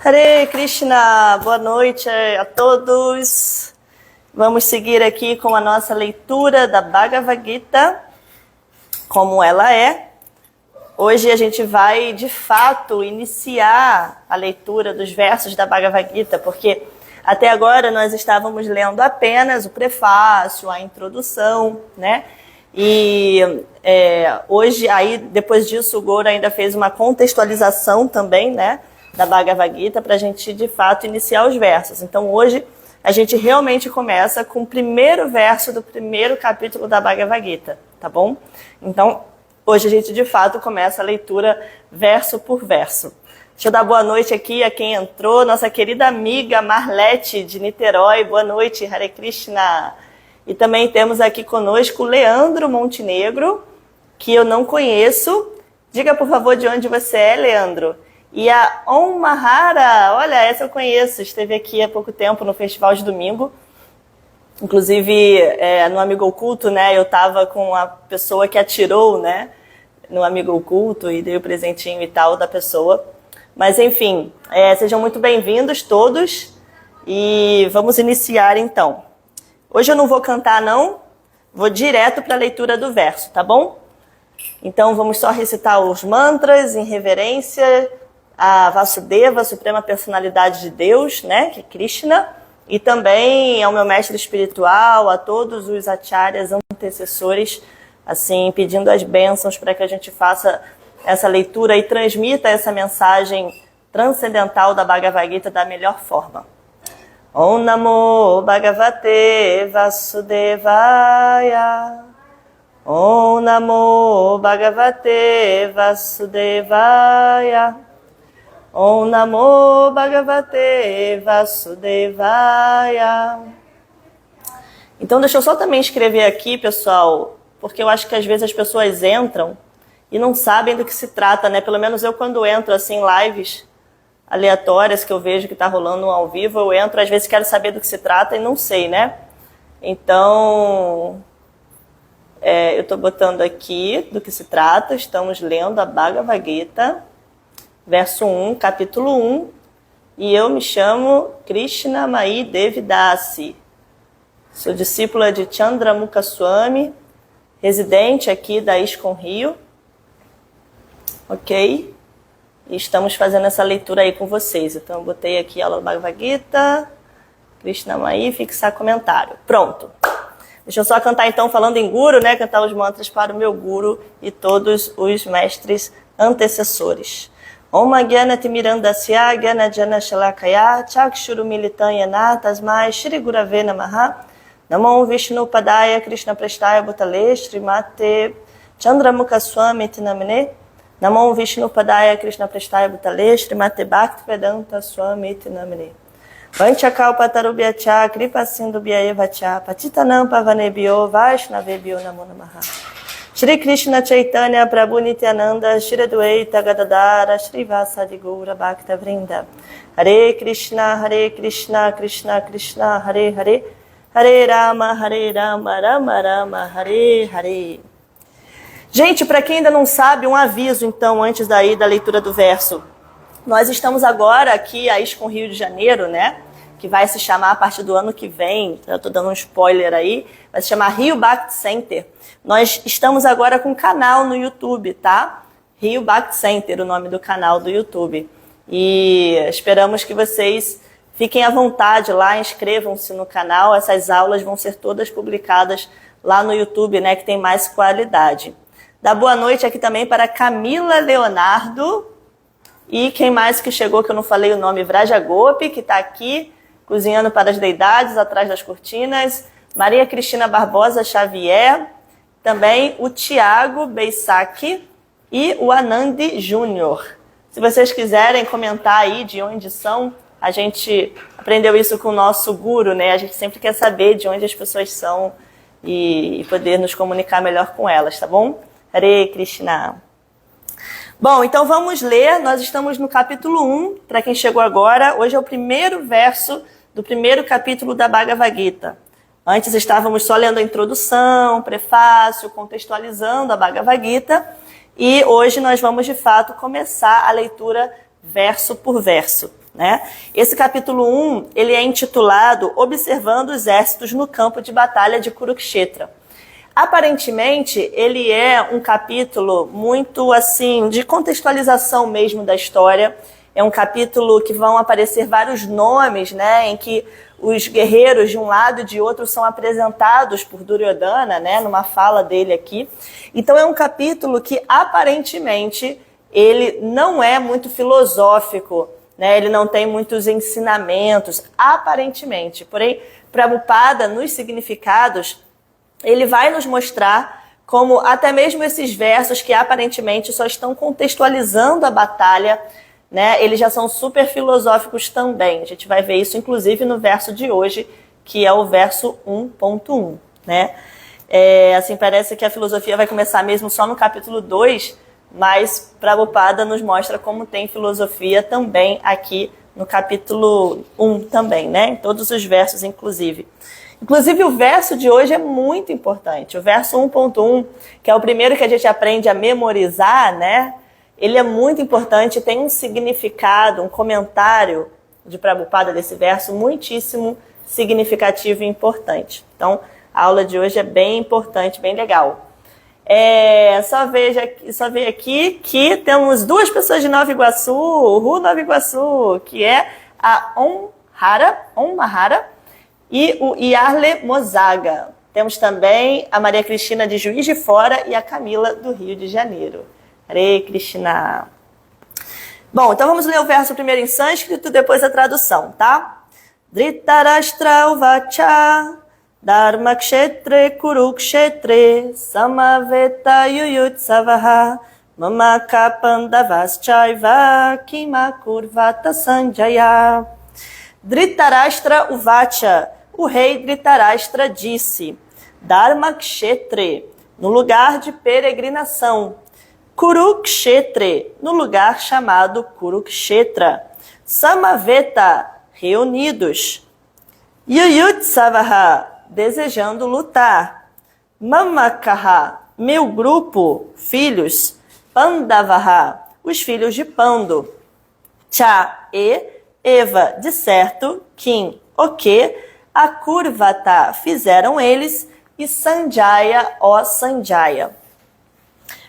Hare Krishna, boa noite a todos. Vamos seguir aqui com a nossa leitura da Bhagavad Gita, como ela é. Hoje a gente vai, de fato, iniciar a leitura dos versos da Bhagavad Gita, porque até agora nós estávamos lendo apenas o prefácio, a introdução, né? E hoje, aí, depois disso, o Goro ainda fez uma contextualização também, né, da Bhagavad Gita, para a gente, de fato, iniciar os versos. Então, hoje, a gente realmente começa com o primeiro verso do primeiro capítulo da Bhagavad Gita, tá bom? Então, hoje a gente, de fato, começa a leitura verso por verso. Deixa eu dar boa noite aqui a quem entrou, nossa querida amiga Marlete, de Niterói. Boa noite, Hare Krishna. E também temos aqui conosco o Leandro Montenegro, que eu não conheço. Diga, por favor, de onde você é, Leandro. E a Om Mahara, olha, essa eu conheço, esteve aqui há pouco tempo no Festival de Domingo. Inclusive, no Amigo Oculto, né, eu estava com a pessoa que atirou, né, no Amigo Oculto e dei o presentinho e tal da pessoa. Mas, enfim, sejam muito bem-vindos todos e vamos iniciar, então. Hoje eu não vou cantar, não, vou direto para a leitura do verso, tá bom? Então, vamos só recitar os mantras em reverência a Vasudeva, a Suprema Personalidade de Deus, né, que é Krishna, e também ao meu mestre espiritual, a todos os acharyas antecessores, assim, pedindo as bênçãos para que a gente faça essa leitura e transmita essa mensagem transcendental da Bhagavad Gita da melhor forma. Om Namo Bhagavate Vasudevaya. Om Namo Bhagavate Vasudevaya. Om Namo Bhagavate Vasudevaya. Então, deixa eu só também escrever aqui, pessoal, porque eu acho que às vezes as pessoas entram e não sabem do que se trata, né? Pelo menos eu, quando entro assim, lives aleatórias que eu vejo que está rolando ao vivo, eu entro, às vezes quero saber do que se trata e não sei, né? Então, eu estou botando aqui do que se trata, estamos lendo a Bhagavad Gita, verso 1, capítulo 1, e eu me chamo Krishna Mai Devidasi. Sou discípula de Chandramukha Swami, residente aqui da ISKCON Rio, ok? E estamos fazendo essa leitura aí com vocês. Então eu botei aqui a aula do Bhagavad Gita, Krishna Mai, fixar comentário. Pronto. Deixa eu só cantar então falando em Guru, né? Cantar os mantras para o meu Guru e todos os mestres antecessores. Om Agyanati Mirandasya Gyanajana Shalakaya Chakshuru Militanyana Tasmai Shri Gurave Namaha Namo Vishnu Padaya Krishna Prestaya Bhutale Srimate Chandramukha Swami Tinamine Namo Vishnu Padaya Krishna Prestaya Bhutale Srimate Bhaktivedanta Swami Tinamine Vanchakalpatarubhyacha Kripa Sindubhyayevacha Patitanam Pavanebhyo Vaishnavebhyo Namo Namaha Shri Krishna Chaitanya Prabhu Nityananda Shri Adwaita Gadadara Shri Vasadi Gaura Bhakta Vrinda Hare Krishna Krishna Krishna Hare Hare Hare Rama Rama Rama Hare Hare. Gente, para quem ainda não sabe, um aviso então antes da leitura do verso. Nós estamos agora aqui a ISKCON Rio de Janeiro, né? Que vai se chamar a partir do ano que vem, eu estou dando um spoiler aí, vai se chamar Rio Bhakti Center. Nós estamos agora com um canal no YouTube, tá? Rio Bhakti Center, o nome do canal do YouTube. E esperamos que vocês fiquem à vontade lá, inscrevam-se no canal, essas aulas vão ser todas publicadas lá no YouTube, né? Que tem mais qualidade. Dá boa noite aqui também para Camila Leonardo e quem mais que chegou que eu não falei o nome, Vraja Gopi, que está aqui, cozinhando para as deidades, atrás das cortinas. Maria Cristina Barbosa Xavier. Também o Tiago Beisaki e o Anandi Júnior. Se vocês quiserem comentar aí de onde são, a gente aprendeu isso com o nosso guru, né? A gente sempre quer saber de onde as pessoas são e poder nos comunicar melhor com elas, tá bom? Hare Krishna. Bom, então vamos ler. Nós estamos no capítulo 1, para quem chegou agora. Hoje é o primeiro verso do primeiro capítulo da Bhagavad Gita. Antes estávamos só lendo a introdução, prefácio, contextualizando a Bhagavad Gita. E hoje nós vamos, de fato, começar a leitura verso por verso. né? Esse capítulo 1, ele é intitulado Observando os Exércitos no Campo de Batalha de Kurukshetra. Aparentemente, ele é um capítulo muito, assim, de contextualização mesmo da história. É um capítulo que vão aparecer vários nomes, né, em que os guerreiros de um lado e de outro são apresentados por Duryodhana, né, numa fala dele aqui. Então é um capítulo que aparentemente ele não é muito filosófico, né, ele não tem muitos ensinamentos, aparentemente. Porém, Prabhupada, nos significados, ele vai nos mostrar como até mesmo esses versos que aparentemente só estão contextualizando a batalha, né, eles já são super filosóficos também. A gente vai ver isso, inclusive, no verso de hoje, que é o verso 1.1. Né? Assim, parece que a filosofia vai começar mesmo só no capítulo 2, mas Prabhupada nos mostra como tem filosofia também aqui no capítulo 1 também, né? Em todos os versos, inclusive. Inclusive, o verso de hoje é muito importante. O verso 1.1, que é o primeiro que a gente aprende a memorizar, né? Ele é muito importante, tem um significado, um comentário de Prabhupada desse verso muitíssimo significativo e importante. Então, a aula de hoje é bem importante, bem legal. Só ver aqui que temos duas pessoas de Nova Iguaçu, Nova Iguaçu, que é a Mahara e o Yarle Mozaga. Temos também a Maria Cristina de Juiz de Fora e a Camila do Rio de Janeiro. Hare Krishna. Bom, então vamos ler o verso primeiro em sânscrito, depois a tradução, tá? Dhritarashtra uvacha dharmakshetre kurukshetre samaveta yuyutsavaha mamaka pandavaschaiva kimakurvata sanjaya. Dhritarashtra uvacha, o rei Dhritarashtra disse, Dharmakshetre, no lugar de peregrinação, Kurukshetre, no lugar chamado Kurukshetra, Samaveta, reunidos, Yuyutsavaha, desejando lutar, Mamakaha, meu grupo, filhos, Pandavaha, os filhos de Pando, Cha e Eva, de certo, Kim, o que, a Kurvata, fizeram eles, e Sanjaya, ó Sanjaya.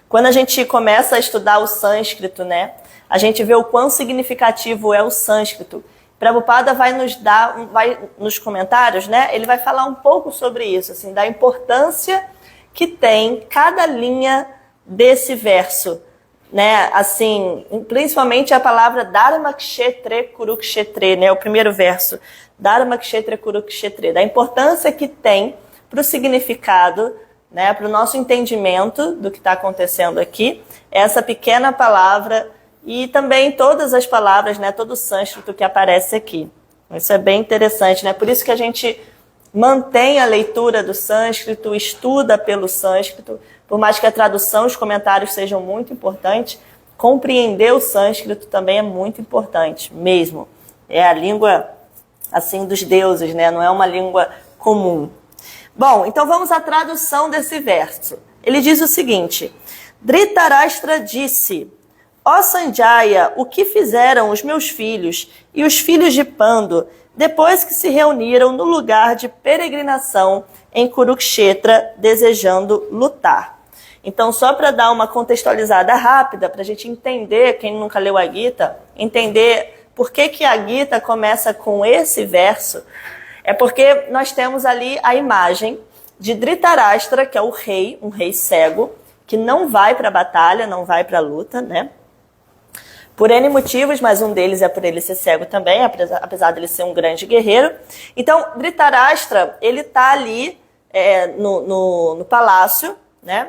Quando a gente começa a estudar o sânscrito, né, a gente vê o quão significativo é o sânscrito. Prabhupada vai nos comentários, né, ele vai falar um pouco sobre isso, assim, da importância que tem cada linha desse verso, né, assim, principalmente a palavra Dharmakshetre Kurukshetre, né, o primeiro verso, Dharmakshetre Kurukshetre, da importância que tem para o significado, né, para o nosso entendimento do que está acontecendo aqui, essa pequena palavra e também todas as palavras, né, todo o sânscrito que aparece aqui. Isso é bem interessante, né? Por isso que a gente mantém a leitura do sânscrito, estuda pelo sânscrito, por mais que a tradução e os comentários sejam muito importantes, compreender o sânscrito também é muito importante, mesmo. É a língua, assim, dos deuses, né? Não é uma língua comum. Bom, então vamos à tradução desse verso. Ele diz o seguinte, Dhritarashtra disse, ó Sanjaya, o que fizeram os meus filhos e os filhos de Pando, depois que se reuniram no lugar de peregrinação em Kurukshetra, desejando lutar. Então, só para dar uma contextualizada rápida, para a gente entender, quem nunca leu a Gita, entender por que a Gita começa com esse verso, é porque nós temos ali a imagem de Dhritarashtra, que é o rei, um rei cego, que não vai para a batalha, não vai para a luta, né? Por N motivos, mas um deles é por ele ser cego também, apesar de ele ser um grande guerreiro. Então, Dhritarashtra, ele está ali no palácio, né?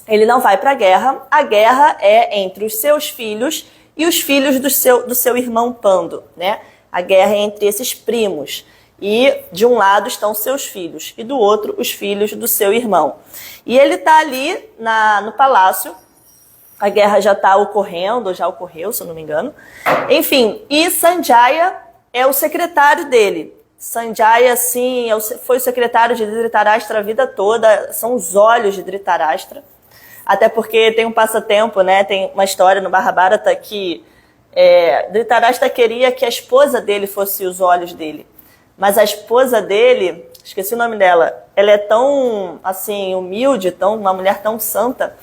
Ele não vai para a guerra é entre os seus filhos e os filhos do seu irmão Pando, né? A guerra é entre esses primos. E de um lado estão seus filhos, e do outro os filhos do seu irmão. E ele está ali no palácio, a guerra já está ocorrendo, já ocorreu, se eu não me engano. Enfim, e Sanjaya é o secretário dele. Sanjaya, sim, foi o secretário de Dhritarashtra a vida toda, são os olhos de Dhritarashtra. Até porque tem um passatempo, né? Tem uma história no Mahabharata que Dhritarashtra queria que a esposa dele fosse os olhos dele. Mas a esposa dele, esqueci o nome dela, ela é tão, assim, humilde, uma mulher tão santa,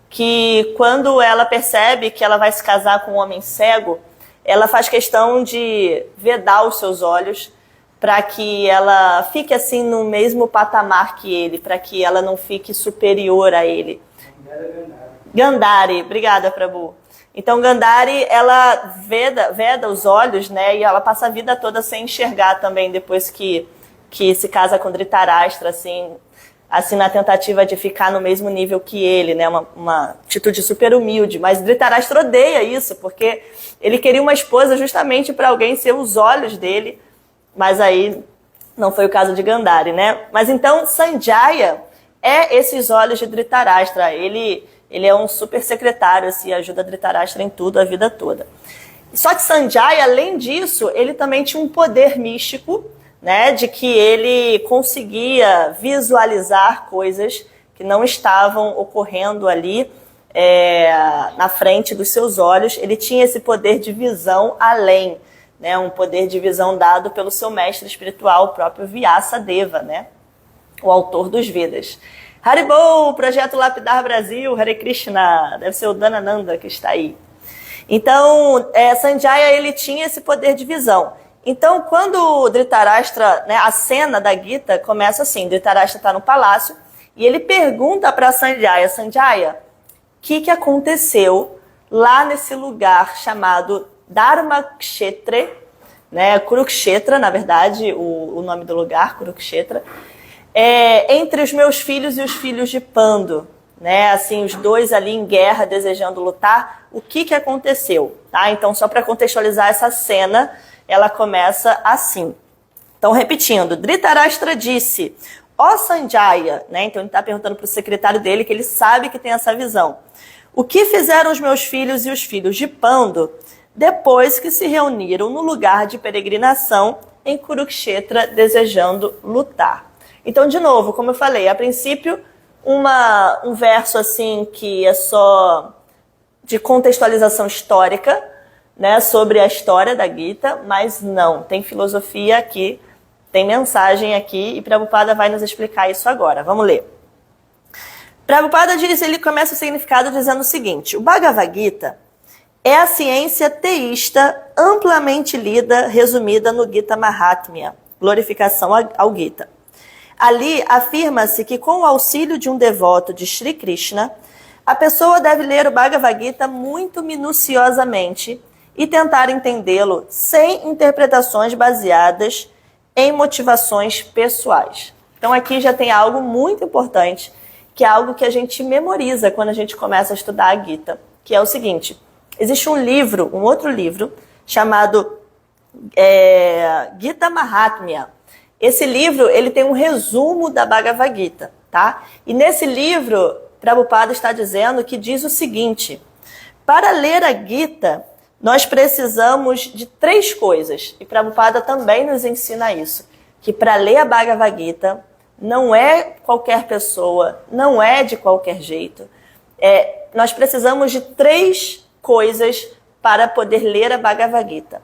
que quando ela percebe que ela vai se casar com um homem cego, ela faz questão de vedar os seus olhos para que ela fique assim no mesmo patamar que ele, para que ela não fique superior a ele. Gandhari, obrigada, Prabhu. Então, Gandhari, ela veda os olhos, né? E ela passa a vida toda sem enxergar também, depois que se casa com Dhritarashtra, assim na tentativa de ficar no mesmo nível que ele, né? Uma atitude super humilde. Mas Dhritarashtra odeia isso, porque ele queria uma esposa justamente para alguém ser os olhos dele, mas aí não foi o caso de Gandhari, né? Mas então, Sanjaya é esses olhos de Dhritarashtra. Ele é um super secretário, assim, ajuda Dhritarashtra em tudo a vida toda. Só que Sanjaya, além disso, ele também tinha um poder místico, né, de que ele conseguia visualizar coisas que não estavam ocorrendo ali na frente dos seus olhos. Ele tinha esse poder de visão além, né, um poder de visão dado pelo seu mestre espiritual, o próprio Vyasadeva, né, o autor dos Vedas. Haribol, Projeto Lapidar Brasil, Hare Krishna, deve ser o Dhanananda que está aí. Então, Sanjaya, ele tinha esse poder de visão. Então, quando o Dhritarashtra, né, a cena da Gita começa assim, Dhritarashtra está no palácio e ele pergunta para Sanjaya, Sanjaya, o que aconteceu lá nesse lugar chamado Dharmakshetra, né, Kurukshetra, na verdade, o nome do lugar, Kurukshetra, entre os meus filhos e os filhos de Pandu, né, assim, os dois ali em guerra, desejando lutar, o que aconteceu? Tá? Então, só para contextualizar essa cena, ela começa assim. Então, repetindo, Dhritarashtra disse, ó Sanjaya, né? Então ele está perguntando para o secretário dele, que ele sabe que tem essa visão. O que fizeram os meus filhos e os filhos de Pandu depois que se reuniram no lugar de peregrinação em Kurukshetra desejando lutar? Então, de novo, como eu falei, a princípio, um verso assim que é só de contextualização histórica, né, sobre a história da Gita, mas não, tem filosofia aqui, tem mensagem aqui, e Prabhupada vai nos explicar isso agora. Vamos ler. Prabhupada diz, ele começa o significado dizendo o seguinte, o Bhagavad Gita é a ciência teísta amplamente lida, resumida no Gita Mahatmya, glorificação ao Gita. Ali afirma-se que com o auxílio de um devoto de Shri Krishna, a pessoa deve ler o Bhagavad Gita muito minuciosamente e tentar entendê-lo sem interpretações baseadas em motivações pessoais. Então aqui já tem algo muito importante, que é algo que a gente memoriza quando a gente começa a estudar a Gita, que é o seguinte, existe um outro livro, chamado Gita Mahatmya. Esse livro, ele tem um resumo da Bhagavad Gita, tá? E nesse livro, Prabhupada está dizendo que diz o seguinte, para ler a Gita, nós precisamos de 3 coisas, e Prabhupada também nos ensina isso, que para ler a Bhagavad Gita não é qualquer pessoa, não é de qualquer jeito. Nós precisamos de 3 coisas para poder ler a Bhagavad Gita.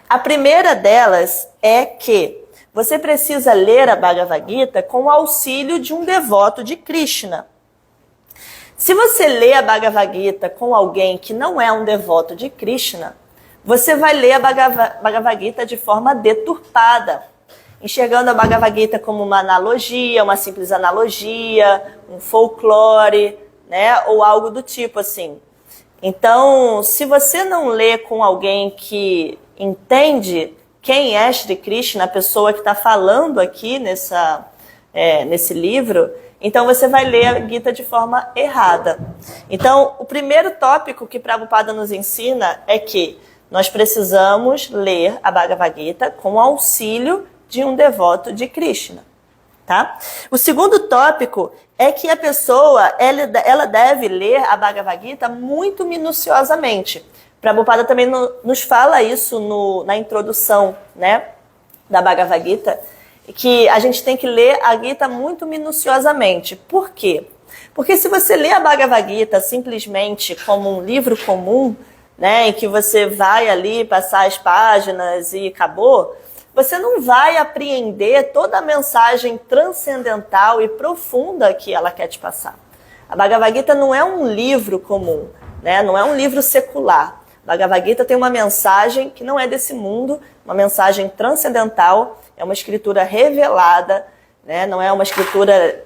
A primeira delas é que você precisa ler a Bhagavad Gita com o auxílio de um devoto de Krishna. Se você lê a Bhagavad Gita com alguém que não é um devoto de Krishna, você vai ler a Bhagavad Gita de forma deturpada, enxergando a Bhagavad Gita como uma analogia, uma simples analogia, um folclore, né, ou algo do tipo assim. Então, se você não lê com alguém que entende quem é Shri Krishna, a pessoa que está falando aqui nesse livro, então você vai ler a Gita de forma errada. Então, o primeiro tópico que Prabhupada nos ensina é que nós precisamos ler a Bhagavad Gita com o auxílio de um devoto de Krishna. Tá? O segundo tópico é que a pessoa ela deve ler a Bhagavad Gita muito minuciosamente. Prabhupada também nos fala isso na introdução, né, da Bhagavad Gita, que a gente tem que ler a Gita muito minuciosamente. Por quê? Porque se você lê a Bhagavad Gita simplesmente como um livro comum, né, em que você vai ali passar as páginas e acabou, você não vai apreender toda a mensagem transcendental e profunda que ela quer te passar. A Bhagavad Gita não é um livro comum, né? Não é um livro secular. A Bhagavad Gita tem uma mensagem que não é desse mundo, uma mensagem transcendental, é uma escritura revelada, né? Não é uma escritura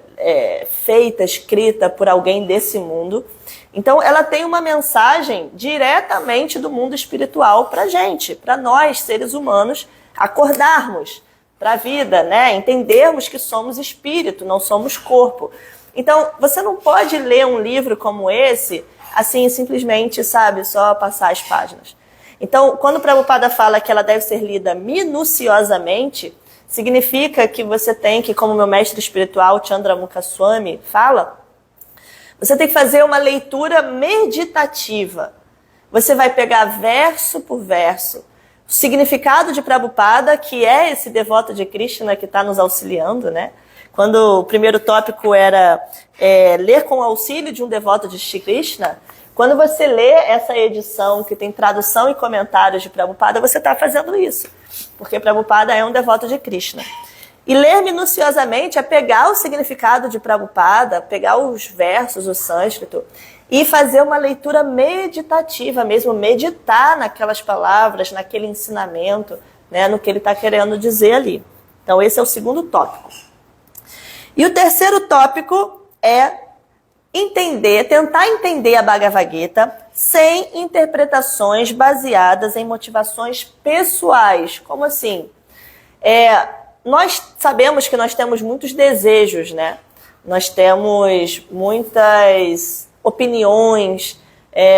feita, escrita por alguém desse mundo. Então, ela tem uma mensagem diretamente do mundo espiritual para a gente, para nós, seres humanos, acordarmos para a vida, né? Entendermos que somos espírito, não somos corpo. Então, você não pode ler um livro como esse, assim, simplesmente, sabe, só passar as páginas. Então, quando o Prabhupada fala que ela deve ser lida minuciosamente, significa que você tem que, como meu mestre espiritual, Chandramukha Swami, fala, você tem que fazer uma leitura meditativa. Você vai pegar verso por verso o significado de Prabhupada, que é esse devoto de Krishna que está nos auxiliando, né? Quando o primeiro tópico era ler com o auxílio de um devoto de Shri Krishna, quando você lê essa edição que tem tradução e comentários de Prabhupada, você está fazendo isso, porque Prabhupada é um devoto de Krishna. E ler minuciosamente é pegar o significado de Prabhupada, pegar os versos, o sânscrito, e fazer uma leitura meditativa mesmo, meditar naquelas palavras, naquele ensinamento, né, no que ele está querendo dizer ali. Então esse é o segundo tópico. E o terceiro tópico é tentar entender a Bhagavad Gita sem interpretações baseadas em motivações pessoais. Como assim? Nós sabemos que nós temos muitos desejos, né? Nós temos muitas opiniões,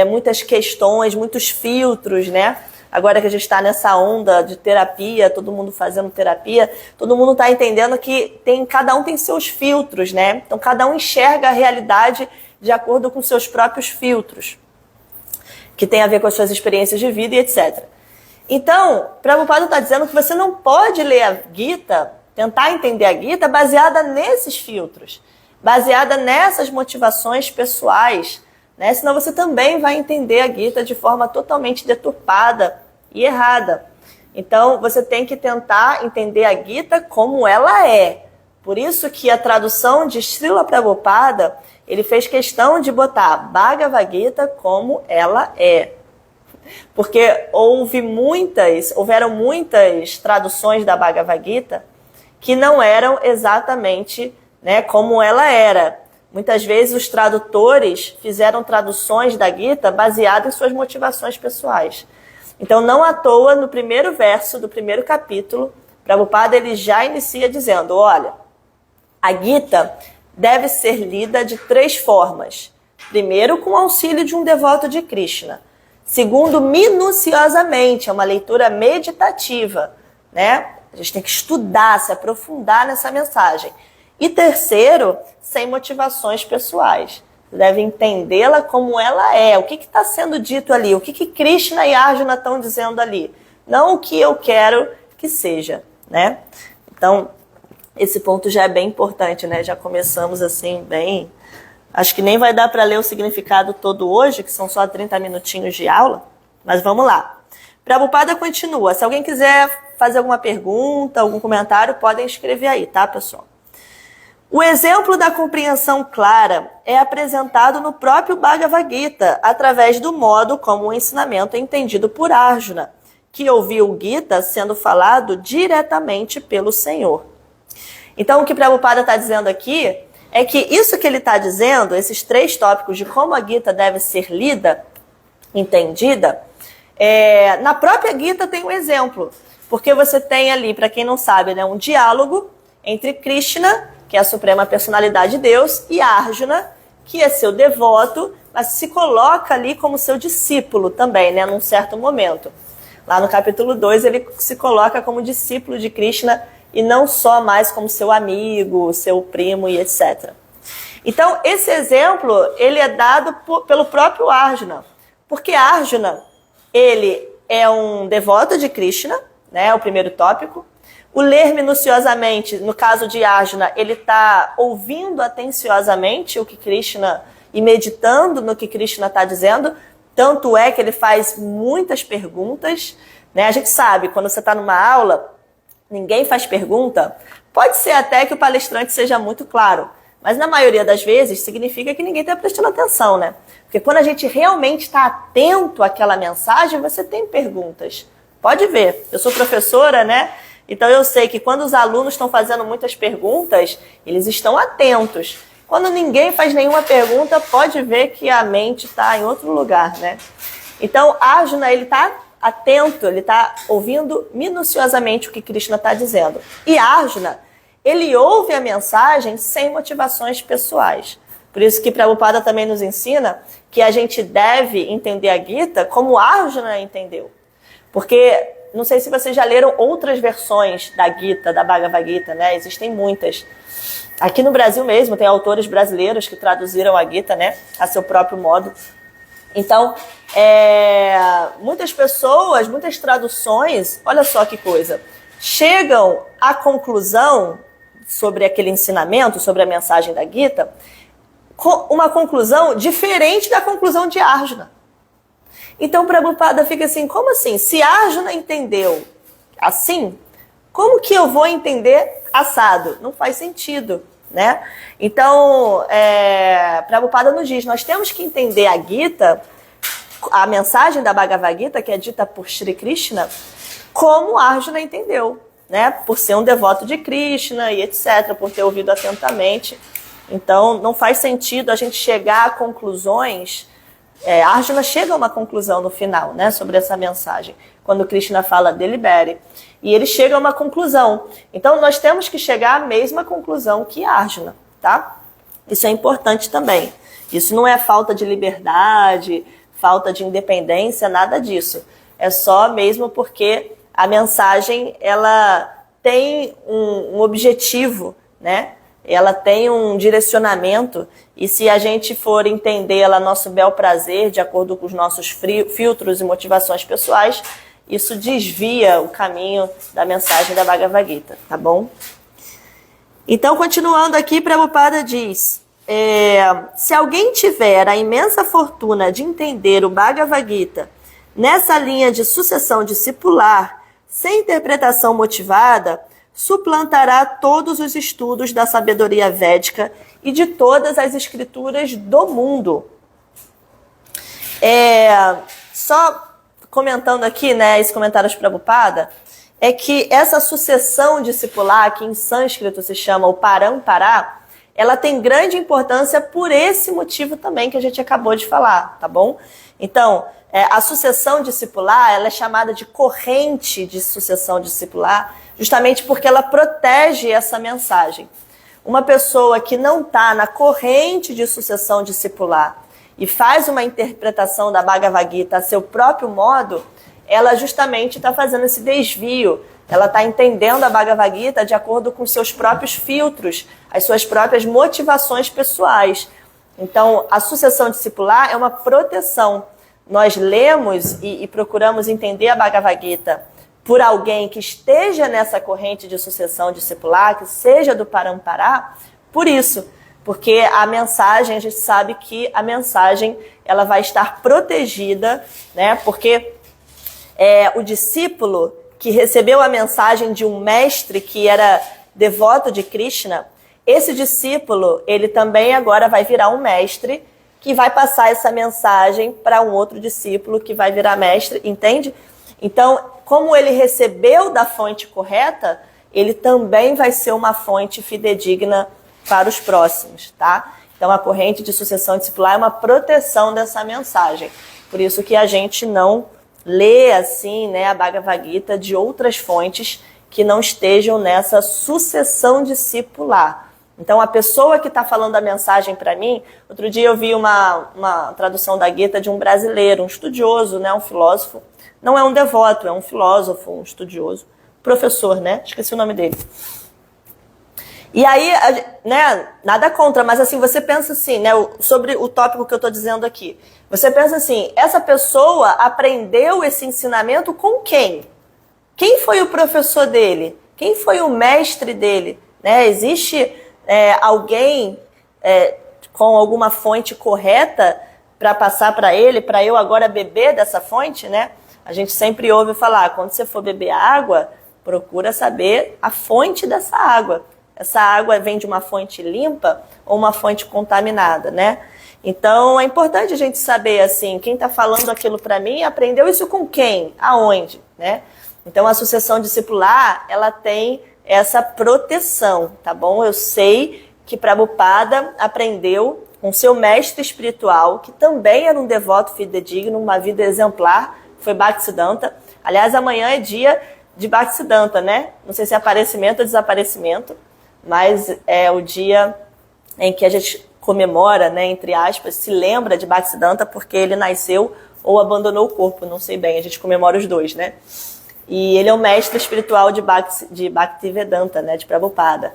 muitas questões, muitos filtros, né? Agora que a gente está nessa onda de terapia, todo mundo fazendo terapia, todo mundo está entendendo que cada um tem seus filtros, né? Então, cada um enxerga a realidade de acordo com seus próprios filtros, que tem a ver com as suas experiências de vida e etc. Então, Prabhupada está dizendo que você não pode ler a Gita, tentar entender a Gita baseada nesses filtros, baseada nessas motivações pessoais, né? Senão você também vai entender a Gita de forma totalmente deturpada e errada. Então, você tem que tentar entender a Gita como ela é. Por isso que a tradução de Srila Prabhupada, ele fez questão de botar Bhagavad Gita como ela é. Porque houveram muitas traduções da Bhagavad Gita que não eram exatamente, né, como ela era. Muitas vezes os tradutores fizeram traduções da Gita baseadas em suas motivações pessoais. Então, não à toa, no primeiro verso do primeiro capítulo, Prabhupada ele já inicia dizendo, olha, a Gita deve ser lida de 3 formas. Primeiro, com o auxílio de um devoto de Krishna. Segundo, minuciosamente, é uma leitura meditativa, né? A gente tem que estudar, se aprofundar nessa mensagem. E terceiro, sem motivações pessoais. Você deve entendê-la como ela é. O que está sendo dito ali? O que Krishna e Arjuna estão dizendo ali? Não o que eu quero que seja, né? Então, esse ponto já é bem importante, né? Já começamos assim, bem... Acho que nem vai dar para ler o significado todo hoje, que são só 30 minutinhos de aula. Mas vamos lá. Prabhupada continua. Se alguém quiser fazer alguma pergunta, algum comentário, podem escrever aí, tá, pessoal? O exemplo da compreensão clara é apresentado no próprio Bhagavad Gita, através do modo como o ensinamento é entendido por Arjuna, que ouviu o Gita sendo falado diretamente pelo Senhor. Então, o que Prabhupada está dizendo aqui é que isso que ele está dizendo, esses 3 tópicos de como a Gita deve ser lida, entendida, na própria Gita tem um exemplo, porque você tem ali, para quem não sabe, né, um diálogo entre Krishna, que é a suprema personalidade de Deus, e Arjuna, que é seu devoto, mas se coloca ali como seu discípulo também, né, num certo momento. Lá no capítulo 2, ele se coloca como discípulo de Krishna e não só mais como seu amigo, seu primo e etc. Então, esse exemplo, ele é dado pelo próprio Arjuna, porque Arjuna, ele é um devoto de Krishna, né, é o primeiro tópico. O ler minuciosamente, no caso de Arjuna, ele está ouvindo atenciosamente o que Krishna e meditando no que Krishna está dizendo, Tanto é que ele faz muitas perguntas, né? A gente sabe, quando você está numa aula, ninguém faz pergunta, pode ser até que o palestrante seja muito claro, mas na maioria das vezes significa que ninguém está prestando atenção, né? Porque quando a gente realmente está atento àquela mensagem, você tem perguntas. Pode ver, eu sou professora, né? Então eu sei que quando os alunos estão fazendo muitas perguntas, eles estão atentos. Quando ninguém faz nenhuma pergunta, pode ver que a mente está em outro lugar, né? Então Arjuna, ele está atento, ele está ouvindo minuciosamente o que Krishna está dizendo. E Arjuna, ele ouve a mensagem sem motivações pessoais. Por isso que Prabhupada também nos ensina que a gente deve entender a Gita como Arjuna entendeu. Porque, não sei se vocês já leram outras versões da Gita, da Bhagavad Gita, né? Existem muitas. Aqui no Brasil mesmo, tem autores brasileiros que traduziram a Gita, né? A seu próprio modo. Então, muitas pessoas, muitas traduções, olha só que coisa, chegam à conclusão sobre aquele ensinamento, sobre a mensagem da Gita, uma conclusão diferente da conclusão de Arjuna. Então, Prabhupada fica assim, como assim? Se Arjuna entendeu assim, como que eu vou entender assado? Não faz sentido, né? Então, Prabhupada nos diz, nós temos que entender a Gita, a mensagem da Bhagavad Gita, que é dita por Shri Krishna, como Arjuna entendeu, né? Por ser um devoto de Krishna e etc., por ter ouvido atentamente. Então, não faz sentido a gente chegar a conclusões. Arjuna chega a uma conclusão no final, né, sobre essa mensagem, quando Krishna fala delibere, e ele chega a uma conclusão. Então, nós temos que chegar à mesma conclusão que Arjuna, tá? Isso é importante também. Isso não é falta de liberdade, falta de independência, nada disso. É só mesmo porque a mensagem, ela tem um objetivo, né? Ela tem um direcionamento, e se a gente for entendê-la a nosso bel prazer, de acordo com os nossos filtros e motivações pessoais, isso desvia o caminho da mensagem da Bhagavad Gita, tá bom? Então, continuando aqui, Prabhupada diz, se alguém tiver a imensa fortuna de entender o Bhagavad Gita nessa linha de sucessão discipular, sem interpretação motivada, suplantará todos os estudos da sabedoria védica e de todas as escrituras do mundo. Só comentando aqui, né, esse comentário de Prabhupada, é que essa sucessão discipular, que em sânscrito se chama o parampara, ela tem grande importância por esse motivo também que a gente acabou de falar, tá bom? Então, a sucessão discipular, ela é chamada de corrente de sucessão discipular, justamente porque ela protege essa mensagem. Uma pessoa que não está na corrente de sucessão discipular e faz uma interpretação da Bhagavad Gita a seu próprio modo, ela justamente está fazendo esse desvio. Ela está entendendo a Bhagavad Gita de acordo com seus próprios filtros, as suas próprias motivações pessoais. Então, a sucessão discipular é uma proteção. Nós lemos e procuramos entender a Bhagavad Gita por alguém que esteja nessa corrente de sucessão discipular, que seja do parampara, por isso. Porque a mensagem, a gente sabe que a mensagem ela vai estar protegida, né? Porque o discípulo que recebeu a mensagem de um mestre que era devoto de Krishna, esse discípulo, ele também agora vai virar um mestre que vai passar essa mensagem para um outro discípulo que vai virar mestre, entende? Então, como ele recebeu da fonte correta, ele também vai ser uma fonte fidedigna para os próximos, tá? Então, a corrente de sucessão discipular é uma proteção dessa mensagem. Por isso que a gente não lê assim, né, a Bhagavad Gita de outras fontes que não estejam nessa sucessão discipular. Então, a pessoa que está falando a mensagem para mim, outro dia eu vi uma tradução da Gita de um brasileiro, um estudioso, né, um filósofo. Não é um devoto, é um filósofo, um estudioso, professor, né? Esqueci o nome dele. E aí, né, nada contra, mas assim, você pensa assim, né, sobre o tópico que eu estou dizendo aqui. Você pensa assim, essa pessoa aprendeu esse ensinamento com quem? Quem foi o professor dele? Quem foi o mestre dele? Né? Existe alguém com alguma fonte correta para passar para ele, para eu agora beber dessa fonte, né? A gente sempre ouve falar, quando você for beber água, procura saber a fonte dessa água. Essa água vem de uma fonte limpa ou uma fonte contaminada, né? Então, é importante a gente saber, assim, quem está falando aquilo para mim, aprendeu isso com quem? Aonde, né? Então, a sucessão discipular, ela tem essa proteção, tá bom? Eu sei que Prabhupada aprendeu com seu mestre espiritual, que também era um devoto fidedigno, uma vida exemplar, foi Bhaktisiddhanta. Aliás, amanhã é dia de Bhaktisiddhanta, né? Não sei se é aparecimento ou desaparecimento, mas é o dia em que a gente comemora, né, entre aspas, se lembra de Bhaktisiddhanta porque ele nasceu ou abandonou o corpo, não sei bem, a gente comemora os dois, né? E ele é o mestre espiritual de Bhaktivedanta, né, de Prabhupada.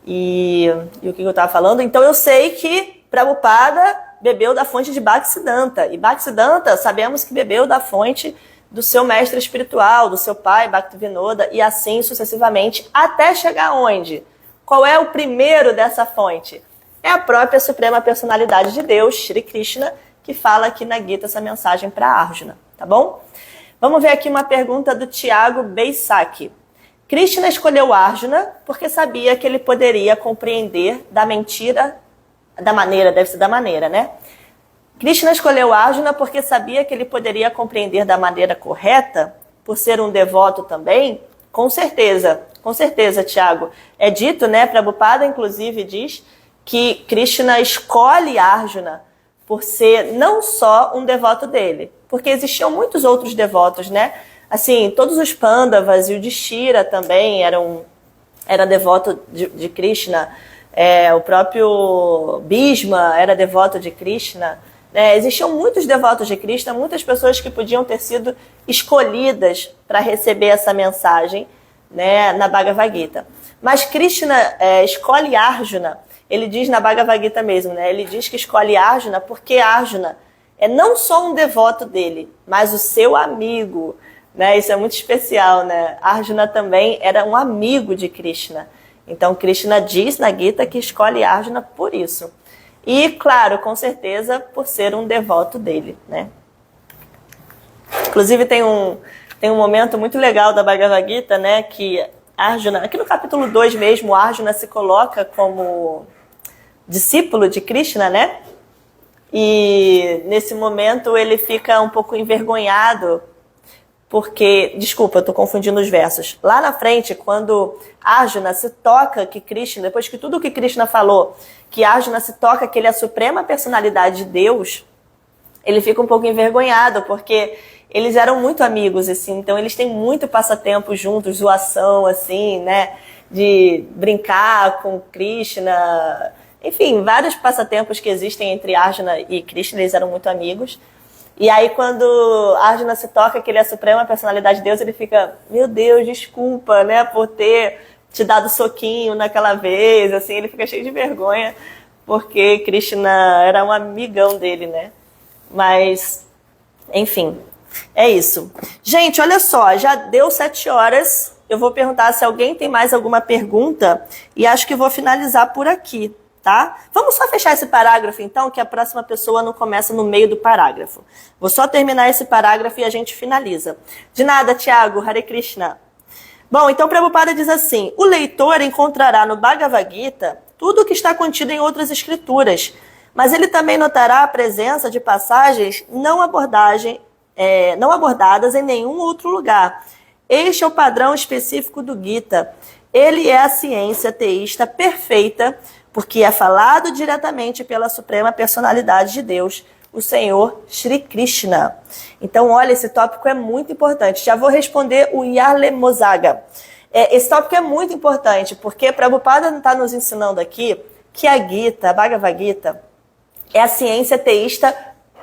E o que eu estava falando? Então eu sei que Prabhupada bebeu da fonte de Bhaktisiddhanta. E Bhaktisiddhanta, sabemos que bebeu da fonte do seu mestre espiritual, do seu pai, Bhaktivinoda, e assim sucessivamente, até chegar onde? Qual é o primeiro dessa fonte? É a própria Suprema Personalidade de Deus, Shri Krishna, que fala aqui na Gita essa mensagem para Arjuna, tá bom? Vamos ver aqui uma pergunta do Tiago Beisaki. Krishna escolheu Arjuna porque sabia que ele poderia compreender da mentira, da maneira, né? Krishna escolheu Arjuna porque sabia que ele poderia compreender da maneira correta, por ser um devoto também? Com certeza, Tiago. É dito, né, Prabhupada inclusive diz que Krishna escolhe Arjuna por ser não só um devoto dele, porque existiam muitos outros devotos, né? Assim, todos os Pandavas e o Yudhishthira também era devoto de Krishna, o próprio Bhishma era devoto de Krishna, né? Existiam muitos devotos de Krishna, muitas pessoas que podiam ter sido escolhidas para receber essa mensagem, né, na Bhagavad Gita. Mas Krishna escolhe Arjuna, ele diz na Bhagavad Gita mesmo, né? Ele diz que escolhe Arjuna porque Arjuna é não só um devoto dele, mas o seu amigo, né? Isso é muito especial, né? Arjuna também era um amigo de Krishna. Então Krishna diz na Gita que escolhe Arjuna por isso. E, claro, com certeza, por ser um devoto dele, né? Inclusive tem um momento muito legal da Bhagavad Gita, né? Que Arjuna, aqui no capítulo 2 mesmo, Arjuna se coloca como discípulo de Krishna, né? E nesse momento ele fica um pouco envergonhado, porque, desculpa, eu estou confundindo os versos. Lá na frente, quando Arjuna se toca que Krishna, depois que tudo que Krishna falou, que Arjuna se toca que ele é a suprema personalidade de Deus, ele fica um pouco envergonhado, porque eles eram muito amigos, assim, então eles têm muito passatempo juntos, zoação, assim, né, de brincar com Krishna, enfim, vários passatempos que existem entre Arjuna e Krishna, eles eram muito amigos. E aí quando Arjuna se toca que ele é a suprema personalidade de Deus, ele fica, meu Deus, desculpa, né, por ter te dado soquinho naquela vez, assim, ele fica cheio de vergonha, porque Krishna era um amigão dele, né, mas, enfim, é isso. Gente, olha só, já deu 7 horas, eu vou perguntar se alguém tem mais alguma pergunta e acho que vou finalizar por aqui. Tá? Vamos só fechar esse parágrafo, então, que a próxima pessoa não começa no meio do parágrafo. Vou só terminar esse parágrafo e a gente finaliza. De nada, Tiago. Hare Krishna. Bom, então Prabhupada diz assim, o leitor encontrará no Bhagavad Gita tudo o que está contido em outras escrituras, mas ele também notará a presença de passagens não abordadas em nenhum outro lugar. Este é o padrão específico do Gita. Ele é a ciência teísta perfeita, porque é falado diretamente pela Suprema Personalidade de Deus, o Senhor Shri Krishna. Então, olha, esse tópico é muito importante. Já vou responder o Yarle Mozaga. Esse tópico é muito importante, porque Prabhupada está nos ensinando aqui que a Gita, a Bhagavad Gita, é a ciência teísta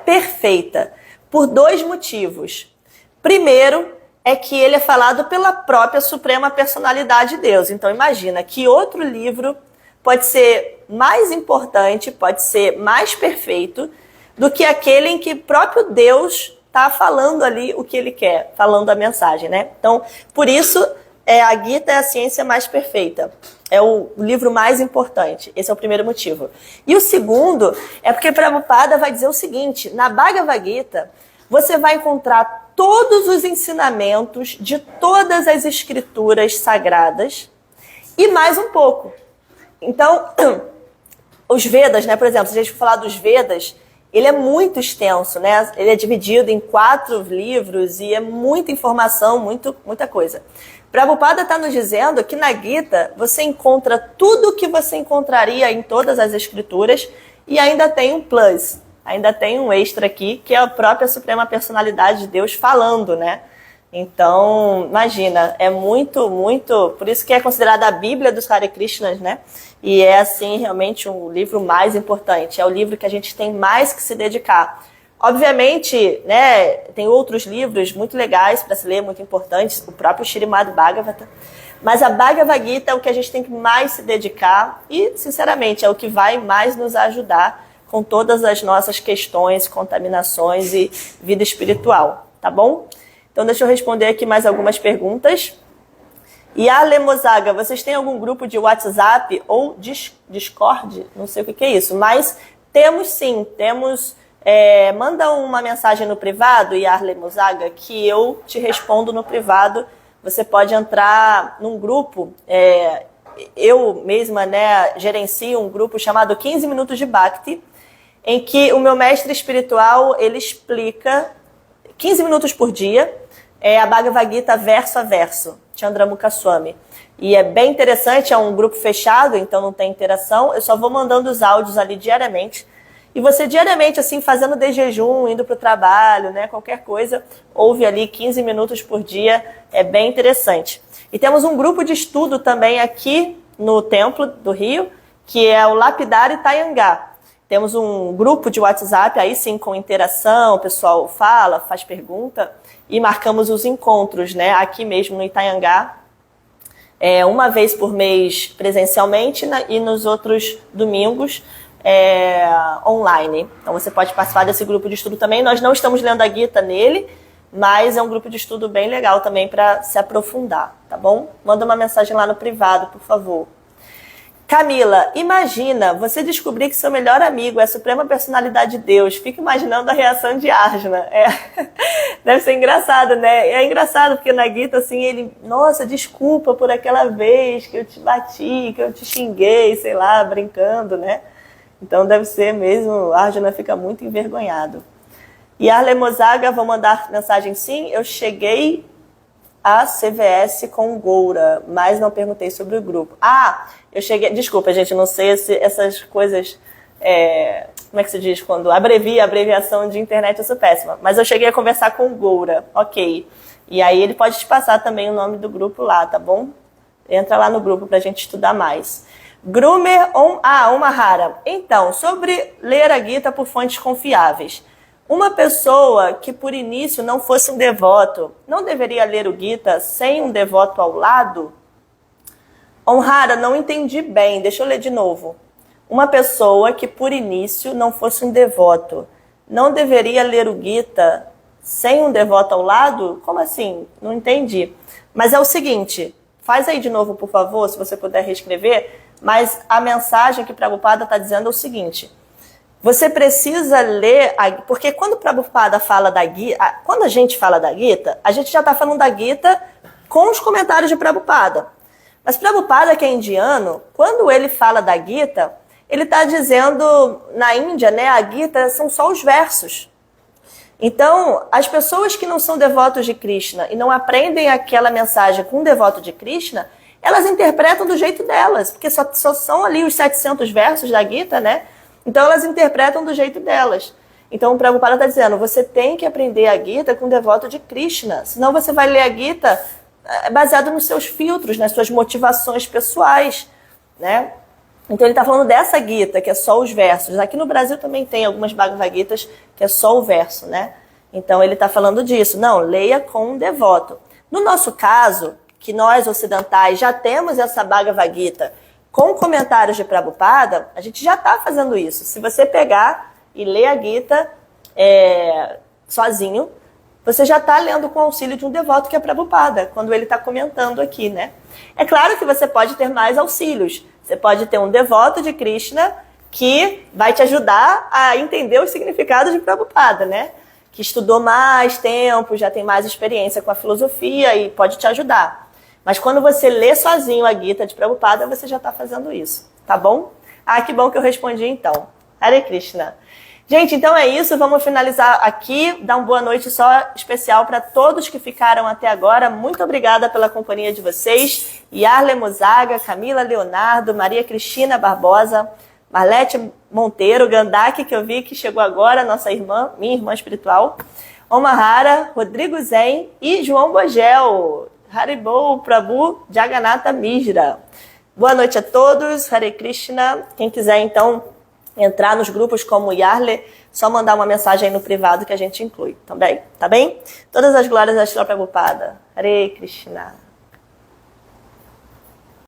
perfeita, por 2 motivos. Primeiro, é que ele é falado pela própria Suprema Personalidade de Deus. Então, imagina que outro livro pode ser mais importante, pode ser mais perfeito do que aquele em que próprio Deus está falando ali o que ele quer, falando a mensagem, né? Então, por isso, a Gita é a ciência mais perfeita. é o livro mais importante. Esse é o primeiro motivo. E o segundo é porque Prabhupada vai dizer o seguinte: na Bhagavad Gita, você vai encontrar todos os ensinamentos de todas as escrituras sagradas e mais um pouco. Então, os Vedas, né, por exemplo, se a gente for falar dos Vedas, ele é muito extenso, né? Ele é dividido em 4 livros e é muita informação, muita coisa. Prabhupada está nos dizendo que na Gita você encontra tudo o que você encontraria em todas as escrituras e ainda tem um plus, ainda tem um extra aqui, que é a própria Suprema Personalidade de Deus falando, né? Então, imagina, é muito, por isso que é considerada a Bíblia dos Hare Krishnas, né? E é, assim, realmente o livro mais importante, é o livro que a gente tem mais que se dedicar. Obviamente, né, tem outros livros muito legais para se ler, muito importantes, o próprio Śrīmad Bhagavatam, mas a Bhagavad Gita é o que a gente tem que mais se dedicar e, sinceramente, é o que vai mais nos ajudar com todas as nossas questões, contaminações e vida espiritual, tá bom? Então, deixa eu responder aqui mais algumas perguntas. E a Lemozaga, vocês têm algum grupo de WhatsApp ou Discord? Não sei o que é isso, mas temos sim, temos... manda uma mensagem no privado, Yarle Mozaga, que eu te respondo no privado. Você pode entrar num grupo, eu mesma, né, gerencio um grupo chamado 15 Minutos de Bhakti, em que o meu mestre espiritual, ele explica 15 minutos por dia, a Bhagavad Gita verso a verso, Chandramukha Swami. E é bem interessante, é um grupo fechado, então não tem interação, eu só vou mandando os áudios ali diariamente. E você diariamente, assim, fazendo de jejum, indo para o trabalho, né, qualquer coisa, ouve ali 15 minutos por dia, é bem interessante. E temos um grupo de estudo também aqui no Templo do Rio, que é o Lapidari Tayangá. Temos um grupo de WhatsApp, aí sim, com interação, o pessoal fala, faz pergunta, e marcamos os encontros, né, aqui mesmo no Itaiangá, uma vez por mês presencialmente, e nos outros domingos, online. Então você pode participar desse grupo de estudo também. Nós não estamos lendo a Gita nele, mas é um grupo de estudo bem legal também para se aprofundar, tá bom? Manda uma mensagem lá no privado, por favor. Camila, imagina você descobrir que seu melhor amigo é a Suprema Personalidade de Deus. Fica imaginando a reação de Arjuna. Deve ser engraçado, né? É engraçado porque na Gita, assim, ele... Nossa, desculpa por aquela vez que eu te bati, que eu te xinguei, sei lá, brincando, né? Então deve ser mesmo, Arjuna fica muito envergonhado. E Arle Mozaga, vou mandar mensagem sim, eu cheguei a CVS com Goura, mas não perguntei sobre o grupo. Eu cheguei, desculpa gente, não sei essas coisas, como é que se diz, quando abrevia, abreviação de internet, eu sou péssima. Mas eu cheguei a conversar com Goura, ok. E aí ele pode te passar também o nome do grupo lá, tá bom? Entra lá no grupo pra gente estudar mais. Grumer Mahara. Então, sobre ler a Gita por fontes confiáveis. Uma pessoa que por início não fosse um devoto, não deveria ler o Gita sem um devoto ao lado? Mahara, não entendi bem, deixa eu ler de novo. Uma pessoa que por início não fosse um devoto, não deveria ler o Gita sem um devoto ao lado? Como assim? Não entendi. Mas é o seguinte, faz aí de novo, por favor, se você puder reescrever. Mas a mensagem que Prabhupada está dizendo é o seguinte: você precisa ler, porque quando Prabhupada fala da Gita, quando a gente fala da Gita, a gente já está falando da Gita com os comentários de Prabhupada. Mas Prabhupada, que é indiano, quando ele fala da Gita, ele está dizendo, na Índia, né, a Gita são só os versos. Então, as pessoas que não são devotos de Krishna e não aprendem aquela mensagem com um devoto de Krishna, elas interpretam do jeito delas, porque só são ali os 700 versos da Gita, né? Então elas interpretam do jeito delas. Então o Prabhupada está dizendo, você tem que aprender a Gita com um devoto de Krishna, senão você vai ler a Gita baseado nos seus filtros, nas suas motivações pessoais, né? Então ele está falando dessa Gita, que é só os versos. Aqui no Brasil também tem algumas Bhagavad Gitas que é só o verso, né? Então ele está falando disso. Não, leia com um devoto. No nosso caso, que nós ocidentais já temos essa Bhagavad Gita com comentários de Prabhupada, a gente já está fazendo isso. Se você pegar e ler a Gita sozinho, você já está lendo com o auxílio de um devoto que é Prabhupada, quando ele está comentando aqui, né? É claro que você pode ter mais auxílios. Você pode ter um devoto de Krishna que vai te ajudar a entender os significados de Prabhupada, né? Que estudou mais tempo, já tem mais experiência com a filosofia e pode te ajudar. Mas quando você lê sozinho a Gita de Prabhupada, você já está fazendo isso, tá bom? Ah, que bom que eu respondi então. Hare Krishna. Gente, então é isso, vamos finalizar aqui, dar uma boa noite só especial para todos que ficaram até agora. Muito obrigada pela companhia de vocês. Yarle Muzaga, Camila Leonardo, Maria Cristina Barbosa, Marlete Monteiro, Gandaki, que eu vi que chegou agora, nossa irmã, minha irmã espiritual, Omahara, Rodrigo Zen e João Bogel, Haribo Prabhu Jagannatha Misra. Boa noite a todos, Hare Krishna. Quem quiser então entrar nos grupos como o Yarle, só mandar uma mensagem aí no privado que a gente inclui também, tá bem? Todas as glórias a Shri Prabhupada. Hare Krishna.